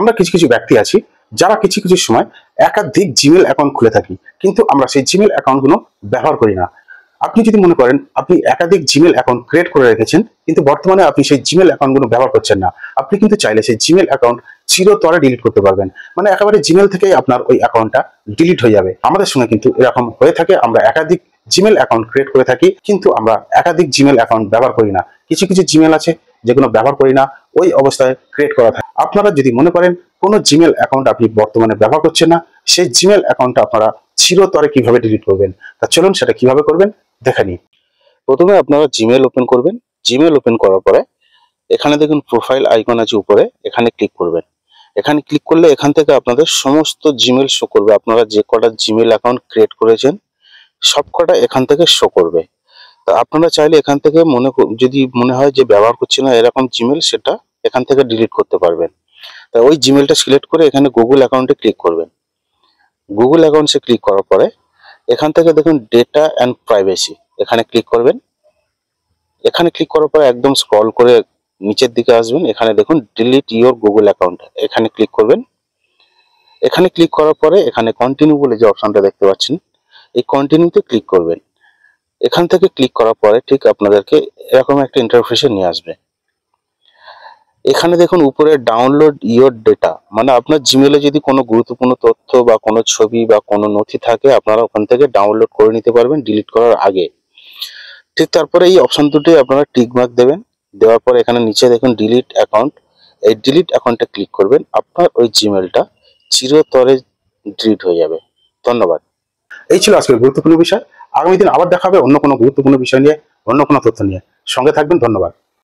আমরা কিছু কিছু ব্যক্তি আছি যারা কিছু কিছু সময় একাধিক জিমেল অ্যাকাউন্ট খুলে থাকি, কিন্তু আমরা সেই জিমেল অ্যাকাউন্টগুলো ব্যবহার করি না। আপনি যদি মনে করেন আপনি একাধিক জিমেল অ্যাকাউন্ট ক্রিয়েট করে রেখেছেন, কিন্তু বর্তমানে আপনি সেই জিমেল অ্যাকাউন্টগুলো ব্যবহার করছেন না, আপনি কিন্তু চাইলে সেই জিমেল অ্যাকাউন্ট চিরতরে ডিলিট করতে পারবেন। মানে একেবারে জিমেল থেকেই আপনার ওই অ্যাকাউন্টটা ডিলিট হয়ে যাবে। আমাদের সঙ্গে কিন্তু এরকম হয়ে থাকে, আমরা একাধিক জিমেল অ্যাকাউন্ট ক্রিয়েট করে থাকি, কিন্তু আমরা একাধিক জিমেল অ্যাকাউন্ট ব্যবহার করি না। কিছু কিছু জিমেল আছে যেগুলো ব্যবহার করি না, ওই অবস্থায় ক্রিয়েট করা থাকে। আপনারা যদি মনে করেন কোনো জিমেল অ্যাকাউন্ট আপনি বর্তমানে ব্যবহার করছেন না, সেই জিমেল অ্যাকাউন্টটা আপনারা চিরতরে কিভাবে ডিলিট করবেন, তা চলুন সেটা কিভাবে করবেন দেখে নিই। প্রথমে আপনারা জিমেল ওপেন করবেন। জিমেল ওপেন করার পরে এখানে দেখুন প্রোফাইল আইকন আছে উপরে, এখানে ক্লিক করবেন। এখানে ক্লিক করলে এখান থেকে আপনাদের সমস্ত জিমেল শো করবে। আপনারা যে কটা জিমেল অ্যাকাউন্ট ক্রিয়েট করেছেন সব কটা এখান থেকে শো করবে। তা আপনারা চাইলে এখান থেকে যদি মনে হয় যে ব্যবহার করছি না এরকম জিমেল, সেটা এখান থেকে ডিলিট করতে পারবেন। তা ওই জিমেলটা সিলেক্ট করে এখানে গুগল অ্যাকাউন্টে ক্লিক করবেন। গুগল অ্যাকাউন্টে ক্লিক করার পরে এখান থেকে দেখুন ডেটা অ্যান্ড প্রাইভেসি, এখানে ক্লিক করবেন। এখানে ক্লিক করার পরে একদম স্ক্রল করে নিচের দিকে আসবেন, এখানে দেখুন ডিলিট ইওর গুগল অ্যাকাউন্ট, এখানে ক্লিক করবেন। এখানে ক্লিক করার পরে এখানে কন্টিনিউ বলে যে অপশনটা দেখতে পাচ্ছেন, এই কন্টিনিউতে ক্লিক করবেন। এখান থেকে ক্লিক করার পরে ঠিক আপনাদেরকে এরকম একটা ইন্টারফেসে নিয়ে আসবে। এখানে দেখুন উপরে ডাউনলোড ইওর ডেটা, মানে আপনার জিমেলে যদি কোনো গুরুত্বপূর্ণ তথ্য বা কোনো ছবি বা কোনো নথি থাকে আপনারা ওখান থেকে ডাউনলোড করে নিতে পারবেন ডিলিট করার আগে। ঠিক তারপরে এই অপশন দুটি আপনারা টিক মার্ক দেবেন। দেওয়ার পর এখানে নিচে দেখুন ডিলিট অ্যাকাউন্ট, এই ডিলিট অ্যাকাউন্টে ক্লিক করবেন। আপনার ওই জিমেলটা চিরতরে ডিলিট হয়ে যাবে। ধন্যবাদ। এই ছিল আজকের গুরুত্বপূর্ণ বিষয়। আগামী দিন আবার দেখা হবে অন্য কোনো গুরুত্বপূর্ণ বিষয় নিয়ে, অন্য কোনো তথ্য নিয়ে। সঙ্গে থাকবেন। ধন্যবাদ।